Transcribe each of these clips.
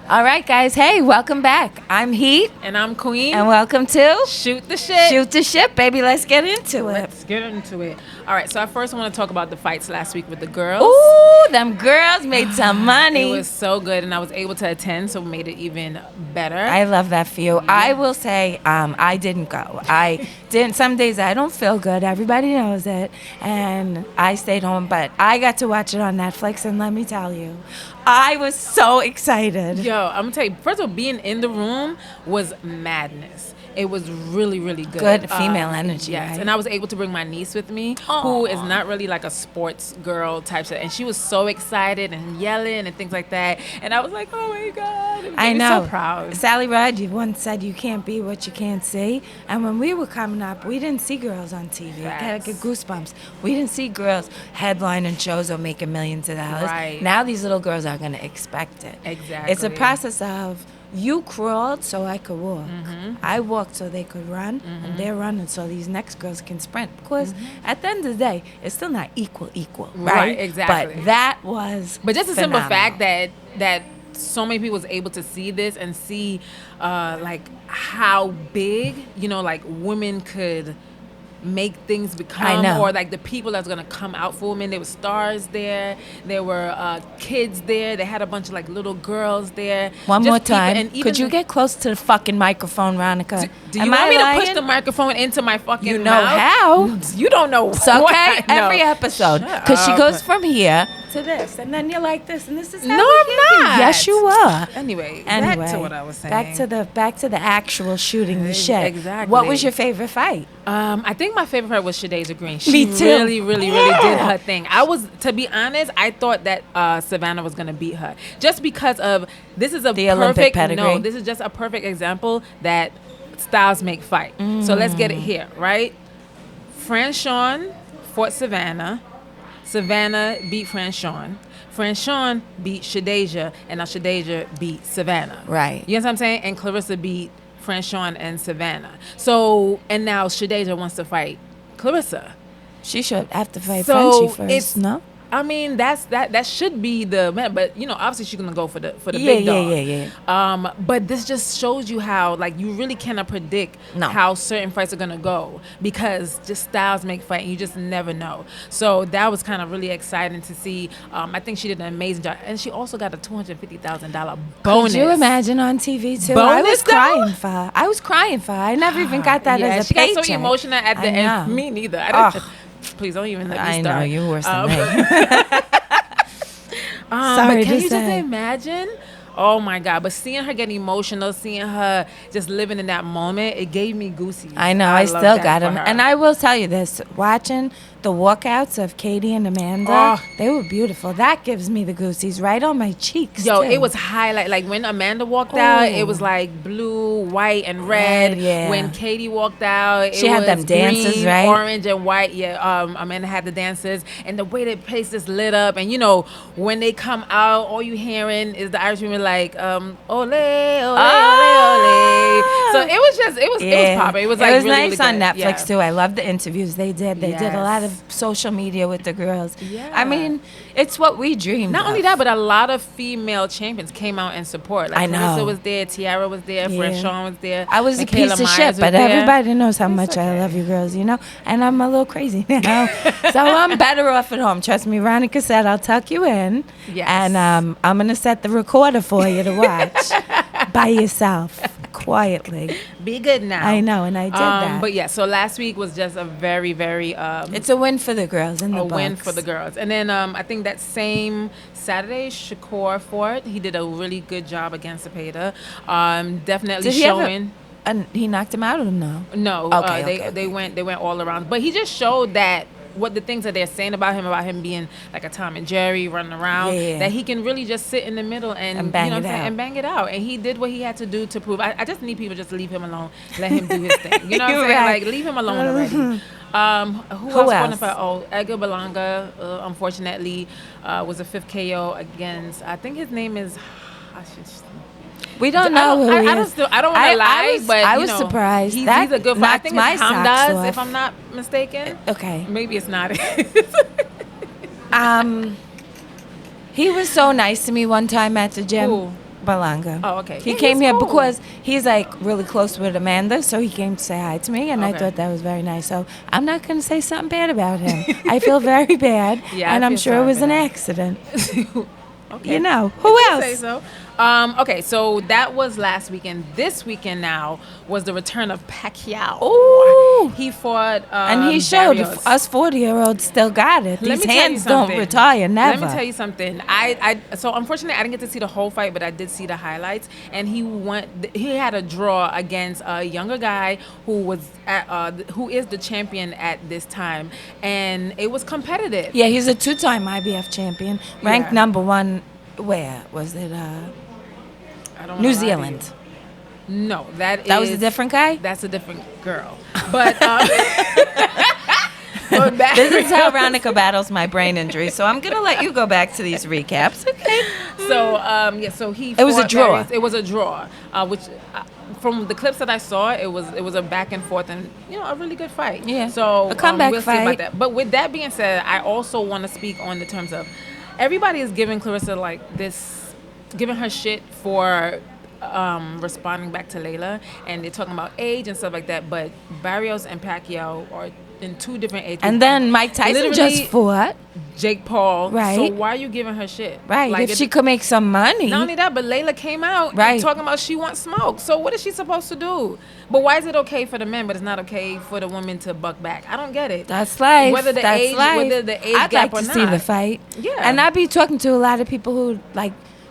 All right, guys. Hey, welcome back. I'm Heat. And I'm Queen. And welcome to Shoot the Shit. Shoot the Shit, baby. Let's get into it. Let's get into it. All right, so I first want to talk about the fights last week with the girls. Ooh, them girls made some money. It was so good, and I was able to attend, so it made it even better. I love that for you. Yeah. I will say I didn't go. I didn't. Some days I don't feel good. Everybody knows it. And I stayed home, but I got to watch it on Netflix, and let me tell you, I was so excited. Yo, I'm going to tell you, first of all, being in the room was madness. It was really, really good. Good female energy. Yes, right? And I was able to bring my niece with me, who is not really like a sports girl type shit. And she was so excited and yelling and things like that. And I was like, oh my God. I know. So proud. Sally Ride, you once said you can't be what you can't see. And when we were coming up, we didn't see girls on TV. I gotta get goosebumps. We didn't see girls headlining shows or making millions of dollars. Right. Now these little girls are gonna expect it. Exactly. It's a process of you crawled so I could walk. Mm-hmm. I walked so they could run, and they're running so these next girls can sprint. Because at the end of the day, it's still not equal, right? Exactly. But that was But just a phenomenal. simple fact that so many people was able to see this and see like how big, like women could make things become, or like the people that's gonna come out for women. There were stars there. There were kids there. They had a bunch of like little girls there. One more time. Could you get close to the fucking microphone, Ronica? Do you want me to push the microphone into my fucking mouth? You know how? You don't know. It's okay. Every episode, because she goes from here to this, and then you're like this, and this is how no, I'm not. Yes, you are. Anyway, back to what I was saying. Back to the actual shooting the shit. Exactly. What was your favorite fight? I think my favorite fight was Shadeja Green. Me too. She really, really, really did her thing. To be honest, I thought that Savannah was gonna beat her just because of this is a the Olympic pedigree. No, this is just a perfect example that styles make fight. So let's get it here, right? Franchon fought Savannah. Savannah beat Franchon. Franchon beat Shadeja, and now Shadeja beat Savannah. Right. You know what I'm saying? And Clarissa beat Franchon and Savannah. So, and now Shadeja wants to fight Clarissa. She should have to fight Frenchie first, no? I mean, that should be the man, but obviously she's gonna go for the big dog. Yeah. But this just shows you how you really cannot predict how certain fights are gonna go because just styles make fight, and you just never know. So that was kind of really exciting to see. I think she did an amazing job, and she also got a $250,000 bonus. Could you imagine on TV too? I was crying for her. I never even got that as a paycheck. She got so emotional at the end. Me neither. I didn't. Please don't even let me start. I know, you're worse than me. Sorry, but can you just imagine? Oh my God. But seeing her get emotional, seeing her just living in that moment, it gave me goosies. I know, I still got them. And I will tell you this, watching the walkouts of Katie and Amanda, they were beautiful. That gives me the goosies right on my cheeks. Yo, too. it was highlight. Like when Amanda walked out, it was like blue, white, and red. Yeah. When Katie walked out, she had them dances, green, right? Orange and white. Yeah, Amanda had the dances, and the way the place is lit up, and when they come out, all you hearing is the Irish women like, ole, ole, ole. So it was popping. It was like really, nice really on good. Netflix too. I love the interviews they did. They did a lot of social media with the girls. Yeah. I mean, it's what we dreamed. Not only that, but a lot of female champions came out and support. Like I know. Clarissa was there, Tiara was there, Franchon was there. I was Michaela a piece of Myers shit, but there. everybody knows how much I love you girls, and I'm a little crazy now. So I'm better off at home. Trust me, Ronica said I'll tuck you in. Yes. And I'm going to set the recorder for you to watch by yourself, quietly. Be good now. I know, and I did that. But yeah, so last week was just a very, very... it's a win for the girls in the books. A win for the girls. And then I think that same Saturday, Shakur fought. He did a really good job against Cepeda. Definitely showing... And he knocked him out or no? No. Okay, they went all around. But he just showed that what the things that they're saying about him being like a Tom and Jerry running around, that he can really just sit in the middle and bang it out. And he did what he had to do to prove. I just need people just leave him alone, let him do his thing. You know what I'm saying? Right. Like leave him alone already. Who else? Edgar Berlanga, unfortunately, was a 5th KO against. I think his name is. We don't know who he is. I don't want to lie, but I was surprised. He's a good fighter. I think it's Hamdaz, if I'm not mistaken. Okay. Maybe it's not. He was so nice to me one time at the gym. Ooh. Berlanga. Oh, okay. He Yeah, came he's here cool. because he's like really close with Amanda, so he came to say hi to me, and I Okay. thought that was very nice. So I'm not going to say something bad about him. I feel very bad, Yeah, and I I'm feel sure it sorry was for an that. accident. Okay. You know, If who you else? say so. Okay, so that was last weekend. This weekend now was the return of Pacquiao. Ooh. He fought And he showed Barrios. us 40-year-olds still got it. Let These me tell you hands don't something. retire, never. Let me tell you something. So unfortunately I didn't get to see the whole fight, but I did see the highlights. And he had a draw against a younger guy who is the champion at this time, and it was competitive. Yeah, he's a 2-time IBF champion, ranked Yeah. number 1. Where was it? I don't New wanna lie to you. Zealand. No, that was a different guy? That's a different girl. But This is how Ronica battles my brain injury. So I'm gonna let you go back to these recaps. Okay. So he. It was a fought draw. Barrios. It was a draw, which. From the clips that I saw, it was a back and forth and a really good fight. Yeah. So A comeback we'll see about fight. that. But with that being said, I also want to speak on the terms of everybody is giving Clarissa giving her shit for responding back to Layla, and they're talking about age and stuff like that. But Barrios and Pacquiao are in 2 different age groups. And then Mike Tyson Literally, just fought. Jake Paul. Right. So why are you giving her shit? Right. Like, if she could make some money. Not only that, but Layla came out Right. talking about she wants smoke. So what is she supposed to do? But why is it okay for the men, but it's not okay for the women to buck back? I don't get it. That's life. Whether the That's age, life. whether the age I'd gap like or to not. see the fight. Yeah. And I'd be talking to a lot of people who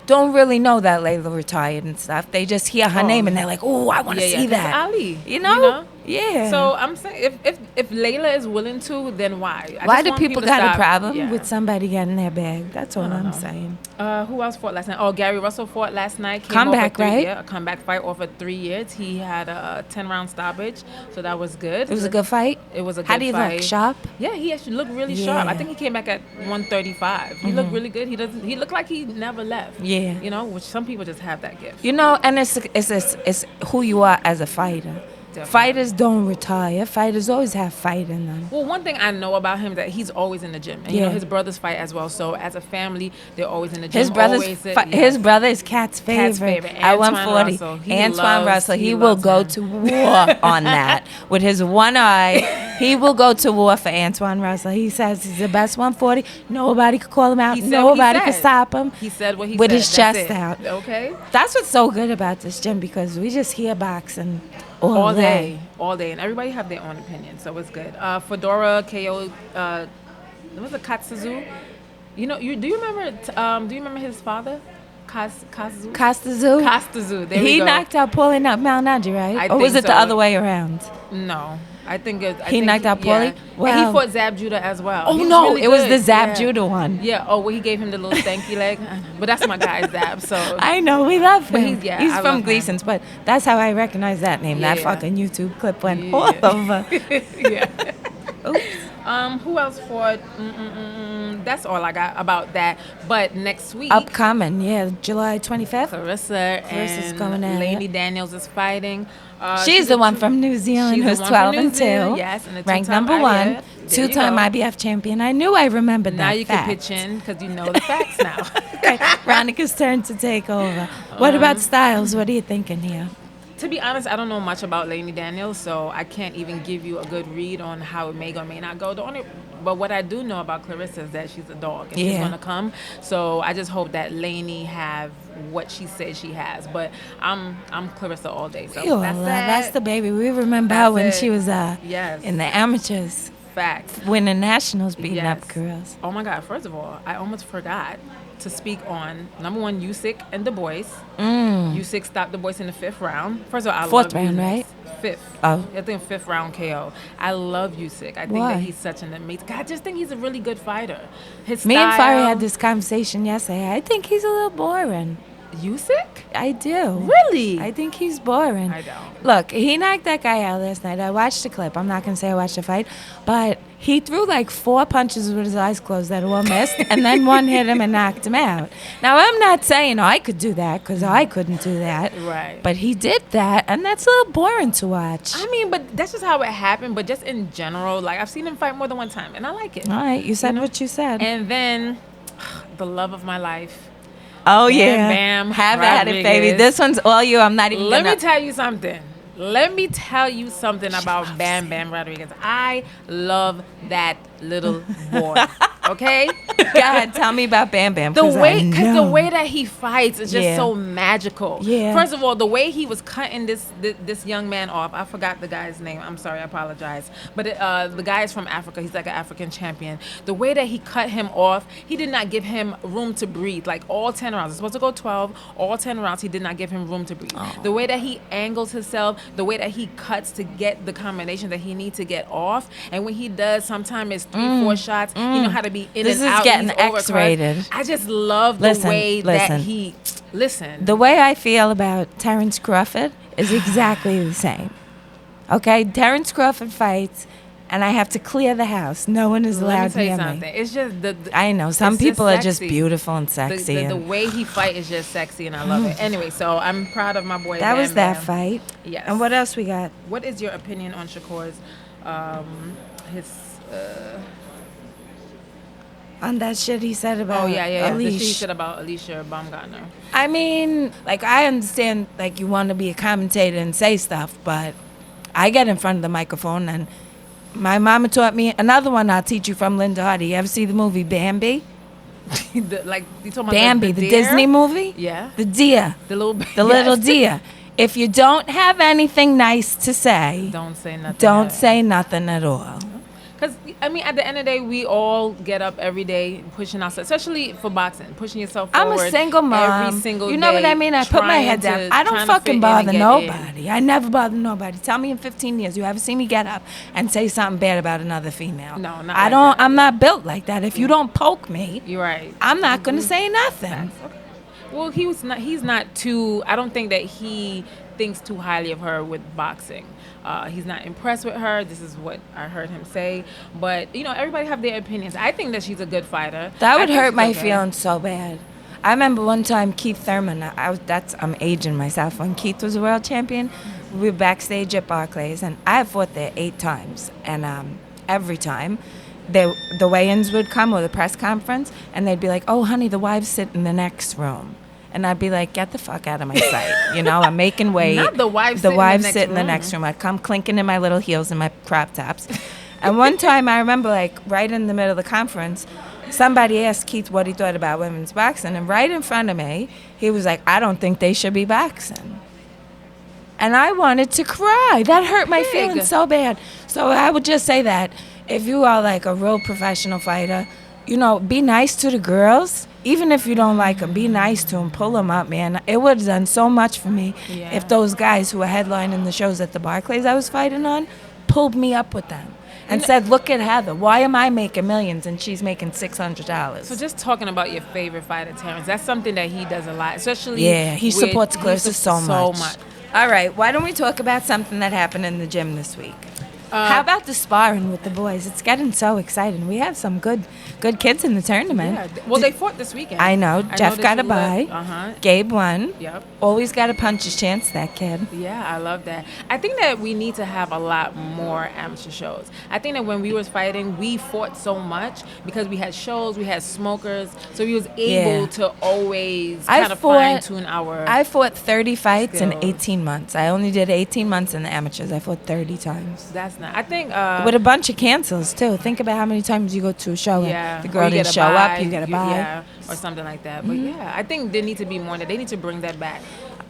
don't really know that Layla retired and stuff. They just hear her name and they're like, "Oh, I want to see that." Ali, You know? Yeah. So I'm saying, if Layla is willing to, then why? I Why just do want people to got a stop- problem yeah. with somebody getting their bag? That's all I'm saying. Who else fought last night? Oh, Gary Russell fought last night. Came Comeback, off a right? Yeah, a comeback fight off of 3 years. He had a 10-round stoppage, so that was good. It was a good fight? It was a good How do you fight. look? Sharp? Yeah, he actually looked really sharp. I Yeah. think he came back at 135. He looked really good. He looked like he never left. Yeah. Which some people just have that gift. And it's who you are as a fighter. Definitely. Fighters don't retire. Fighters always have fight in them. Well, one thing I know about him is that he's always in the gym, and Yeah. his brothers fight as well. So as a family, they're always in the gym. His brother is Cat's favorite. favorite. At Antoine 140. Russell. He Antoine Russell. He will loves go him. to war on that. With his one eye, he will go to war for Antoine Russell. He says he's the best 140. Nobody could call him out. He said what he Nobody could said. stop him. He said what he with said. his That's chest it. out. Okay. That's what's so good about this gym because we just hear boxing all day. All day, and everybody have their own opinion, so it's good. Fedora KO. Was it Katsuzu? Do you remember his father? Kazuzu? Costazu? Kastazu. There we He go. knocked out Paulie Malignaggi, right? I Or was think it the so. other way around? No, I think it. He knocked out Paulie? Yeah. Wow. And he fought Zab Judah as well. Oh, He no, really it was good. the Zab Yeah. Judah one. Yeah. Oh, well, he gave him the little stanky leg, but that's my guy Zab. So I know, we love But him. I He's love from him. Gleason's, but that's how I recognize that name. That Yeah. fucking YouTube clip went Yeah. all over. yeah. Oops. Who else fought? That's all I got about that. But next week, Upcoming, yeah, July 25th. Clarissa Clarissa's and going at Lainey it. Daniels is fighting. She's the one from New Zealand she's the who's one 12 from New and 2. Zealand, yes, and a ranked two-time number 1, IBF. There you 2-time go. IBF champion. I knew I remembered Now that you fact. can pitch in because you know the facts now. Okay, Ronica's turn to take over. What about Styles? What are you thinking here? To be honest, I don't know much about Lainey Daniels, so I can't even give you a good read on how it may or may not go. But what I do know about Clarissa is that she's a dog and she's Yeah. gonna come. So I just hope that Lainey have what she says she has. But I'm Clarissa all day. So That's the baby. We remember her That's when it. she was Yes. in the amateurs, Facts. winning nationals, beating Yes. up girls. Oh my God! First of all, I almost forgot to speak on number 1, Usyk and Du Bois. Usyk stopped Du Bois in the 5th round. First of all, I Fourth love round, Usyk. right? 5th. Oh. I think 5th round KO. I love Usyk. I think Why? that he's such an amazing. I just think he's a really good fighter. His Me and Fari style- had this conversation yesterday. I think he's a little boring. Usyk? I do. Really? I think he's boring. I don't. Look, he knocked that guy out last night. I watched the clip. I'm not going to say I watched the fight. But he threw like 4 punches with his eyes closed that all missed. And then one hit him and knocked him out. Now, I'm not saying I could do that because I couldn't do that. Right. But he did that. And that's a little boring to watch. I mean, but that's just how it happened. But just in general, like I've seen him fight more than one time, and I like it. All right. You said what you said. And then, the love of my life, Oh, Bam yeah. Bam Have at it, baby. Rodriguez. This one's all you. I'm not even Let gonna... me tell you something. Let me tell you something about Bam Bam Rodriguez. I love that little boy. Okay? Go ahead, tell me about Bam Bam. The way because that he fights is just so magical. Yeah. First of all, the way he was cutting this young man off, I forgot the guy's name. I'm sorry, I apologize. But the guy is from Africa. He's like an African champion. The way that he cut him off, he did not give him room to breathe. Like all 10 rounds, it's supposed to go 12. All 10 rounds, he did not give him room to breathe. Oh. The way that he angles himself, the way that he cuts to get the combination that he needs to get off, and when he does, sometimes it's 3-4 shots. He know how to be in This and is out. getting He's overcut. X-rated. I just love the way that he listen. The way I feel about Terrence Crawford is exactly the same. Okay, Terrence Crawford fights, and I have to clear the house. No one is allowed near me. It's just the I know some people are just sexy. beautiful and sexy. The way he fight is just sexy, and I love it. Anyway, so I'm proud of my boy. That Bam was that Bam. fight. Yes. And what else we got? What is your opinion on Shakur's his? On that shit he said about The shit he Alycia. said about Alycia Baumgardner. I mean, like, I understand, like, you want to be a commentator and say stuff, but I get in front of the microphone, and my mama taught me another one I'll teach you from Linda Hardy. You ever see the movie Bambi? You talking about Bambi, the deer? Disney movie? Yeah. The deer. The little Little deer. If you don't have anything nice to say, Don't say nothing. don't say nothing at all. Because, I mean, at the end of the day, we all get up every day pushing ourselves, especially for boxing, pushing yourself I'm forward. a single mom. Every single you know what day, I mean? I put my trying head to- down. I don't trying to fit fucking in bother and get nobody. I never bother nobody. Tell me in 15 years you ever see me get up and say something bad about another female. No, not I like don't. that. I'm not built like that. If you don't poke me, You're right. I'm not gonna say nothing. Facts. Okay. Well, he's not too, I don't think that he thinks too highly of her with boxing. He's not impressed with her. This is what I heard him say. But, you know, everybody have their opinions. I think that she's a good fighter. That I would think hurt she's my okay. feelings so bad. I remember one time Keith Thurman. I'm aging myself. When Keith was a world champion, we were backstage at Barclays, and I had fought there 8 times, and every time. The weigh-ins would come or the press conference, and they'd be like, "Oh, honey, the wives sit in the next room," and I'd be like, "Get the fuck out of my sight!" You know, I'm making weight. Not the wives The sit in the wives next sit in the room. next room. I'd come clinking in my little heels and my crop tops. And one time, I remember, like right in the middle of the conference, somebody asked Keith what he thought about women's boxing, and right in front of me, he was like, "I don't think they should be boxing." And I wanted to cry. That hurt my feelings so bad. So I would just say that if you are like a real professional fighter, you know, be nice to the girls. Even if you don't like them, be nice to them. Pull them up, man. It would have done so much for me if those guys who were headlining the shows at the Barclays I was fighting on pulled me up with them and said, "Look at Heather. Why am I making millions and she's making $600?" So just talking about your favorite fighter, Terrence, that's something that he does a lot, especially He supports Clarissa so much. much. All right, why don't we talk about something that happened in the gym this week? How about the sparring with the boys? It's getting so exciting. We have some good kids in the tournament. Yeah. Well, they fought this weekend. I know. Jeff that got a you bye. Uh-huh. Gabe won. Yep. Always got to punch his chance, that kid. Yeah, I love that. I think that we need to have a lot more amateur shows. I think that when we was fighting, we fought so much because we had shows, we had smokers, so we was able to always kind of fine-tune our I fought 30 fights in skills. 18 months. I only did 18 months in the amateurs. I fought 30 times. That's not. I think With a bunch of cancels, too. Think about how many times you go to a show and the or girl you didn't get a show buy, up, you get a buy. Yeah, or something like that. But yeah, I think there needs to be more. They need to bring that back.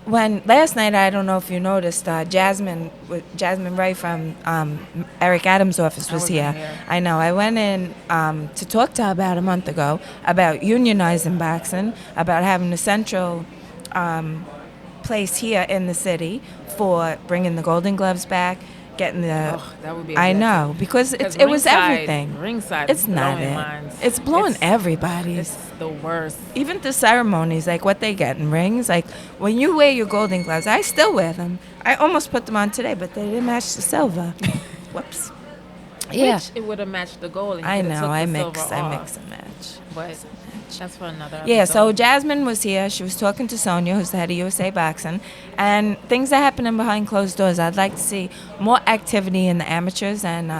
When last night, I don't know if you noticed, Jasmine Ray from Eric Adams' office was wasn't here. here. I know. I went in to talk to her about a month ago about unionizing boxing, about having a central place here in the city for bringing the Golden Gloves back, getting the. That would be. I know, because it was everything. Ringside. It's is not blowing it. minds. It's blowing It's everybody's. the worst. Even the ceremonies, like what they get in rings, like when you wear your Golden Gloves, I still wear them. I almost put them on today, but they didn't match the silver. Whoops. Yeah. Which it would have matched the gold. And you I could've know. took I the mix silver off. and match. But that's for another. Yeah, so episode. Jasmine was here. She was talking to Sonia, who's the head of USA Boxing, and things are happening behind closed doors. I'd like to see more activity in the amateurs and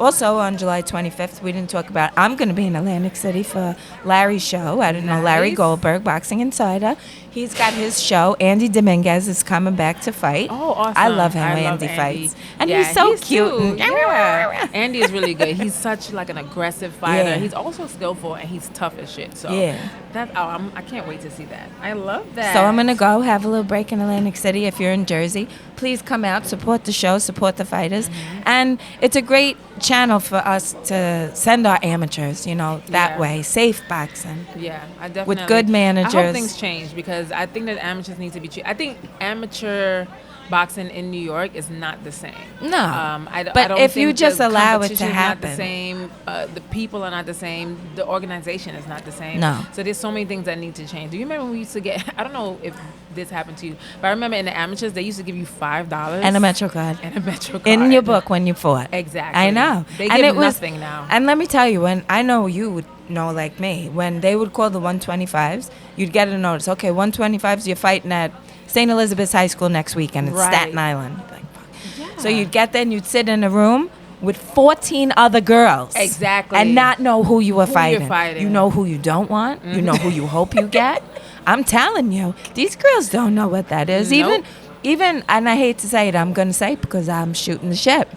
Also, on July 25th, we didn't talk about, I'm going to be in Atlantic City for Larry's show. I don't know, Larry Goldberg, Boxing Insider. He's got his show. Andy Dominguez is coming back to fight. Oh, awesome. I love him when Andy fights. And he's so cute. Andy is really good. He's such like an aggressive fighter. Yeah. He's also skillful and he's tough as shit. So I can't wait to see that. I love that. So I'm going to go have a little break in Atlantic City. If you're in Jersey, please come out, support the show, support the fighters. And it's a great channel for us to send our amateurs, that way. Safe boxing. Yeah, I definitely. With good managers. I hope things change because I think that amateurs need to be treated. I think amateur boxing in New York is not the same. No. I but don't if think you just the allow it to competition is happen. not the same. The people are not the same. The organization is not the same. No. So there's so many things that need to change. Do you remember when we used to get, I don't know if this happened to you, but I remember in the amateurs, they used to give you $5. And a Metro card. And a Metro card. In your book when you fought. Exactly. I know. They give nothing now. And let me tell you, when I know you would know like me, when they would call the 125s, you'd get a notice. Okay, 125s, you're fighting at St. Elizabeth's High School next weekend. It's Staten Island. Like, fuck. Yeah. So you'd get there and you'd sit in a room with 14 other girls. Exactly. And not know who you were fighting. You're fighting. You know who you don't want. Mm-hmm. You know who you hope you get. I'm telling you, these girls don't know what that is. Nope. Even, and I hate to say it, I'm going to say it because I'm shooting the shit.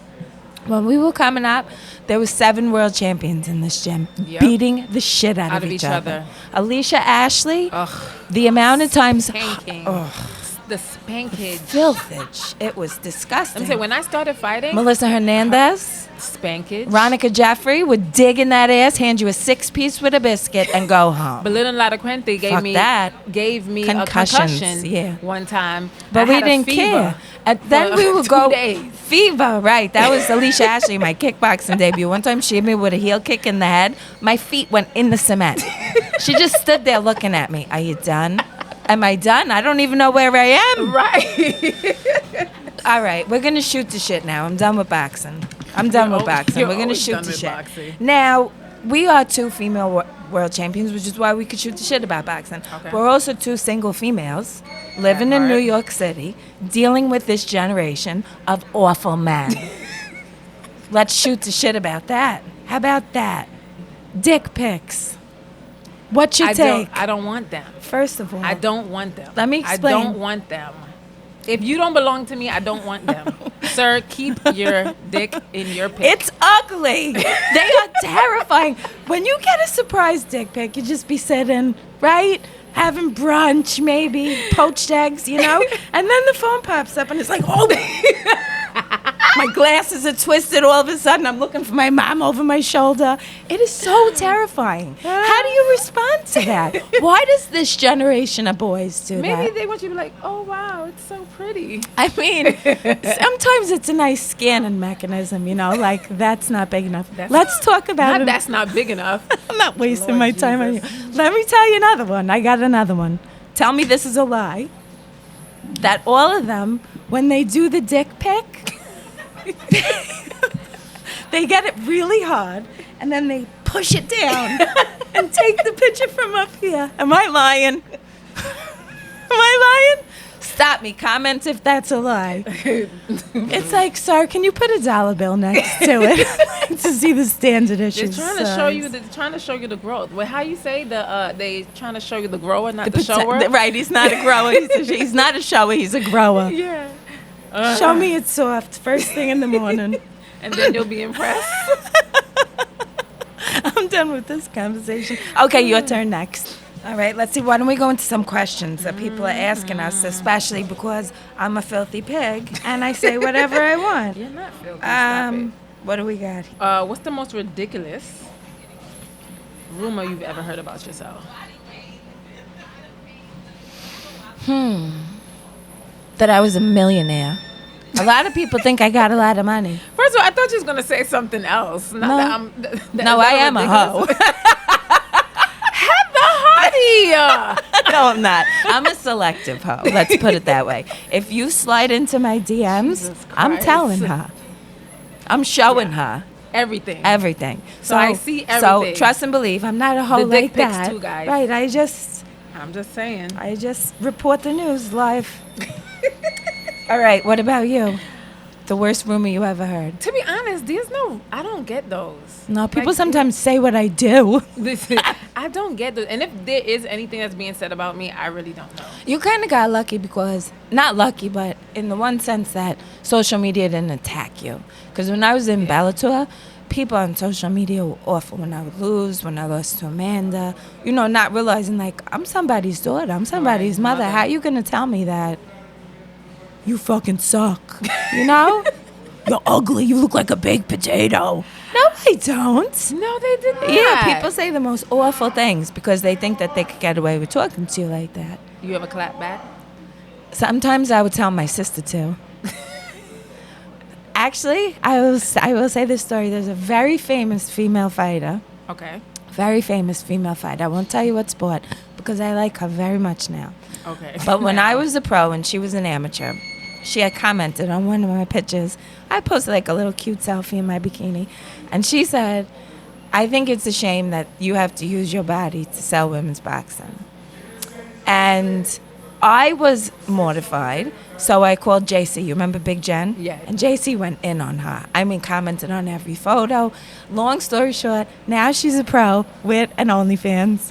When we were coming up, there was 7 world champions in this gym, beating the shit out of each other. Alicia Ashley, the amount of times... Spanking. The spankage. Filthage. It was disgusting. I'm saying, when I started fighting... Melissa Hernandez. Spankage. Ronica Jeffrey would dig in that ass, hand you a 6-piece with a biscuit, and go home. But Little Latacuente gave me a concussion one time. But we didn't care. And then we would go... 2 days. Fever, right. That was Alicia Ashley, my kickboxing debut. One time she hit me with a heel kick in the head. My feet went in the cement. She just stood there looking at me. Are you done? Am I done? I don't even know where I am. Right. All right, we're going to shoot the shit now. I'm done with boxing. We're going to shoot the shit. Boxing. Now, we are 2 female world champions, which is why we could shoot the shit about boxing. Okay. We're also 2 single females living in New York City, dealing with this generation of awful men. Let's shoot the shit about that. How about that? Dick pics. What's your take? I don't want them. First of all, I don't want them. Let me explain. I don't want them. If you don't belong to me, I don't want them. Sir, keep your dick in your pic. It's ugly. They are terrifying. When you get a surprise dick pic, you just be sitting, right? Having brunch, maybe, poached eggs, And then the phone pops up and it's like, oh, my glasses are twisted all of a sudden. I'm looking for my mom over my shoulder. It is so terrifying. How do you respond to that? Why does this generation of boys do that? Maybe they want you to be like, oh, wow, it's so pretty. I mean, sometimes it's a nice scanning mechanism, like that's not big enough. Let's talk about it. That's not big enough. I'm not wasting my time on you. Let me tell you another one. I got another one. Tell me this is a lie. That all of them, when they do the dick pic, they get it really hard and then they push it down and take the picture from up here. Am I lying? Am I lying? Stop me. Comment if that's a lie. It's like, sir, can you put a dollar bill next to it to see the standard issue? They're trying to show you the growth. Well, how you say they trying to show you the grower, not the shower? Right. He's not a grower. He's not a shower. He's a grower. Yeah. Show me it's soft first thing in the morning. And then you'll be impressed. I'm done with this conversation. Okay, your turn next. All right, let's see. Why don't we go into some questions that people are asking us, especially because I'm a filthy pig and I say whatever I want. You're not filthy. Stop it. What do we got? What's the most ridiculous rumor you've ever heard about yourself? That I was a millionaire. A lot of people think I got a lot of money. First of all, I thought you was going to say something else. No, I am a hoe. Have the hardy. No, I'm not. I'm a selective hoe. Let's put it that way. If you slide into my DMs, I'm telling her. I'm showing her. Everything. So I see everything. So trust and believe. I'm not a hoe the like dick pics that. too, guys. Right, I'm just saying. I just report the news live. All right, what about you? The worst rumor you ever heard? To be honest, I don't get those. No, people sometimes say what I do. Listen, I don't get those. And if there is anything that's being said about me, I really don't know. You kind of got lucky because, not lucky, but in the one sense that social media didn't attack you. Because when I was in Bellator, people on social media were awful when I would lose, when I lost to Amanda. You know, not realizing, like, I'm somebody's daughter. I'm somebody's mother. How you going to tell me that you fucking suck? You know? You're ugly. You look like a baked potato. No, I don't. No, they did not. Yeah, people say the most awful things because they think that they could get away with talking to you like that. You ever clap back? Sometimes I would tell my sister to. Actually, I will say this story. There's a very famous female fighter. Okay. Very famous female fighter. I won't tell you what sport because I like her very much now. Okay. But when I was a pro and she was an amateur, she had commented on one of my pictures. I posted like a little cute selfie in my bikini. And she said, I think it's a shame that you have to use your body to sell women's boxing. And I was mortified. So I called JC. You remember Big Jen? Yeah. And JC went in on her. I mean, commented on every photo. Long story short, now she's a pro with an OnlyFans.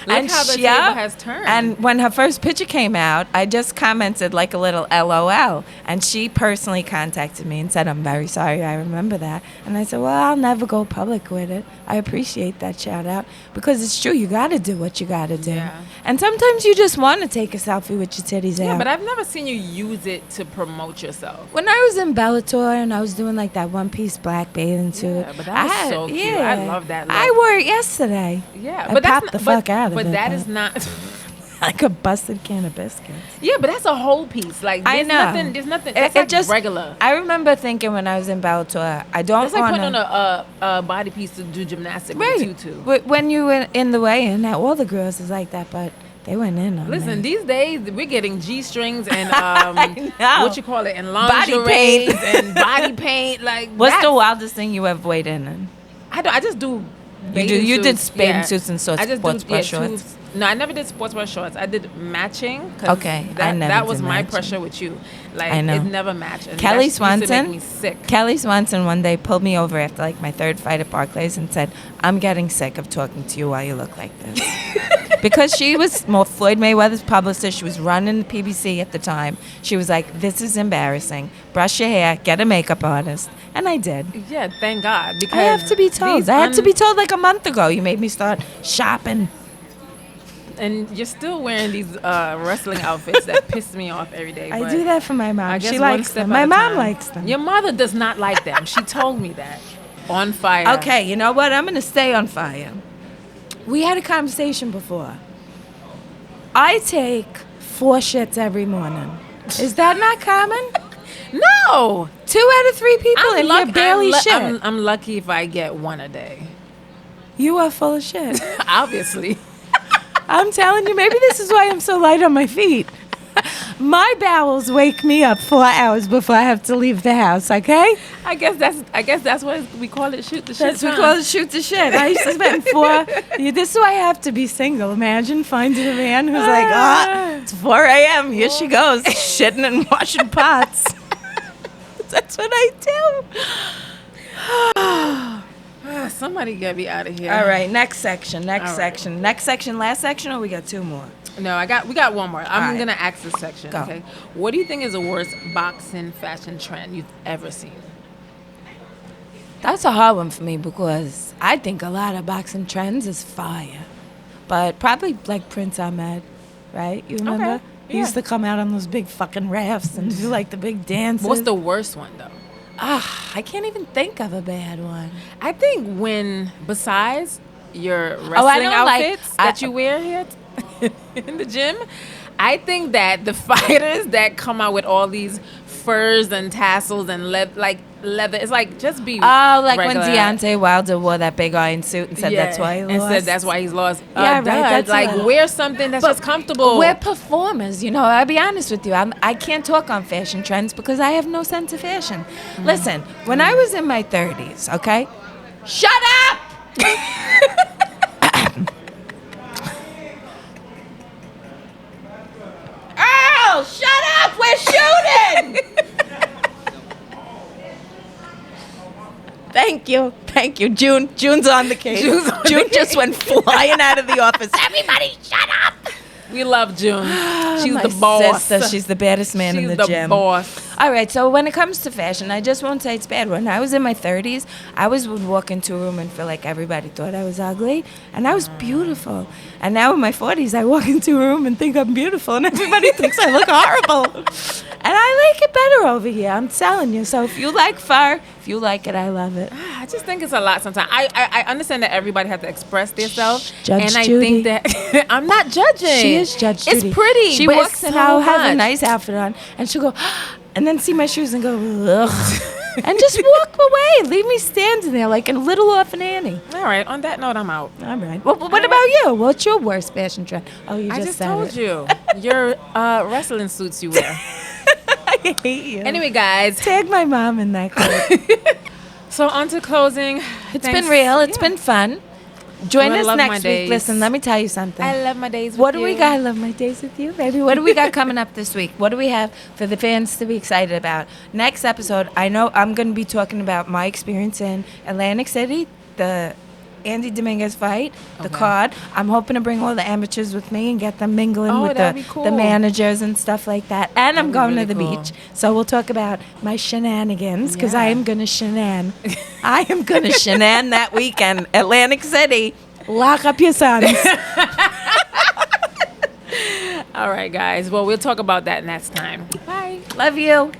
Look how the table has turned. And when her first picture came out, I just commented like a little LOL. And she personally contacted me and said, I'm very sorry, I remember that. And I said, well, I'll never go public with it. I appreciate that shout out. Because it's true, you got to do what you got to do. Yeah. And sometimes you just want to take a selfie with your titties out. Yeah, but I've never seen you use it to promote yourself. When I was in Bellator and I was doing like that one-piece black bathing suit. Yeah, but that was so cute. Yeah, I love that look. I wore it yesterday. Yeah, I but that's popped the fuck out of it. But that is not like a busted can of biscuits. Yeah, but that's a whole piece. Like I know. There's nothing. That's like just regular. I remember thinking when I was in Bellator, I don't. It's like putting on a body piece to do gymnastics with a tutu. When you were in the weigh-in, all the girls is like that, but they went in on Listen, me. these days we're getting G-strings and what you call it, and Body lingerie paint. and body paint. Like, what's the wildest thing you ever weighed in? I just do. You did bathing suits and sports bra shorts. No, I never did sports bra shorts. I did matching. Okay, I never that was did my matching. pressure with you. Like, I know. it never matched. And Kelly that used to Swanson. make me sick. Kelly Swanson one day pulled me over after like my third fight at Barclays and said, "I'm getting sick of talking to you while you look like this." Because she was Floyd Mayweather's publicist. She was running the PBC at the time. She was like, "This is embarrassing. Brush your hair, get a makeup artist." And I did. Yeah, thank God. Because I have to be told. I had to be told like a month ago. You made me start shopping. And you're still wearing these wrestling outfits that piss me off every day. I do that for my mom. I guess She one likes step them. at My a mom time. likes them. Your mother does not like them. She told me that. On fire. Okay, you know what? I'm going to stay on fire. We had a conversation before. I take 4 shits every morning. Is that not common? No. 2 out of 3 people in here barely shit. I'm lucky if I get 1 a day. You are full of shit. Obviously. I'm telling you, maybe this is why I'm so light on my feet. My bowels wake me up 4 hours before I have to leave the house, okay? I guess that's what we call it, shoot the shit. That's what we call it, shoot the shit. I used to spend 4... This is why I have to be single. Imagine finding a man who's like, it's 4 a.m. Here she goes, shitting and washing pots. That's what I do. Somebody get me out of here. All right, next section. Last section, or we got 2 more? No, we got 1 more. I'm right. gonna ask this section. Go. Okay. What do you think is the worst boxing fashion trend you've ever seen? That's a hard one for me because I think a lot of boxing trends is fire. But probably like Prince Ahmed, right? You remember? Okay. He used to come out on those big fucking rafts and do like the big dances. What's the worst one though? I can't even think of a bad one. I think when, besides your wrestling outfits that you wear here in the gym, I think that the fighters that come out with all these furs and tassels and leather, it's like, just be like regular. when Deontay Wilder wore that big iron suit and said that's why he lost. And said that's why he's lost. Yeah, right. That's like, wear something that's just comfortable. We're performers, you know. I'll be honest with you. I can't talk on fashion trends because I have no sense of fashion. Listen, when I was in my 30s, okay? Shut up! Earl, shut up! we're shooting. Thank you, June. June's on the case. June just went flying out of the office. Everybody, shut up. We love June. She's My the boss. sister, she's the baddest man in the gym. She's the boss. All right, so when it comes to fashion, I just won't say it's bad. When I was in my 30s, I would walk into a room and feel like everybody thought I was ugly, and I was beautiful. And now in my 40s, I walk into a room and think I'm beautiful, and everybody thinks I look horrible. And I like it better over here, I'm telling you. So if you like fur, if you like it, I love it. I just think it's a lot sometimes. I understand that everybody has to express themselves. Judge and Judy. I think that I'm not judging. She is Judge Judy. It's pretty. She but walks it's in, so I'll have a much. nice outfit on, and she'll go, and then see my shoes and go, ugh. And just walk away. Leave me standing there like a little orphan Annie. All right. On that note, I'm out. All right. Well, what about you? What's your worst fashion trend? Oh, you I just just said told it. you. Your wrestling suits you wear. I hate you. Anyway, guys. Tag my mom in that clip. So on to closing. It's been real. It's been fun. Join I us love my next days. week. Listen, let me tell you something. I love my days with What do you. we got? I love my days with you, baby. What do we got coming up this week? What do we have for the fans to be excited about? Next episode, I know I'm going to be talking about my experience in Atlantic City, the Andy Dominguez fight, the card. I'm hoping to bring all the amateurs with me and get them mingling with that'd be cool. the managers and stuff like that. And I'm going really to the cool. beach. So we'll talk about my shenanigans because I Yeah. am going to shenan. I am going to shenan that weekend. Atlantic City. Lock up your sons. All right, guys. Well, we'll talk about that next time. Bye. Love you.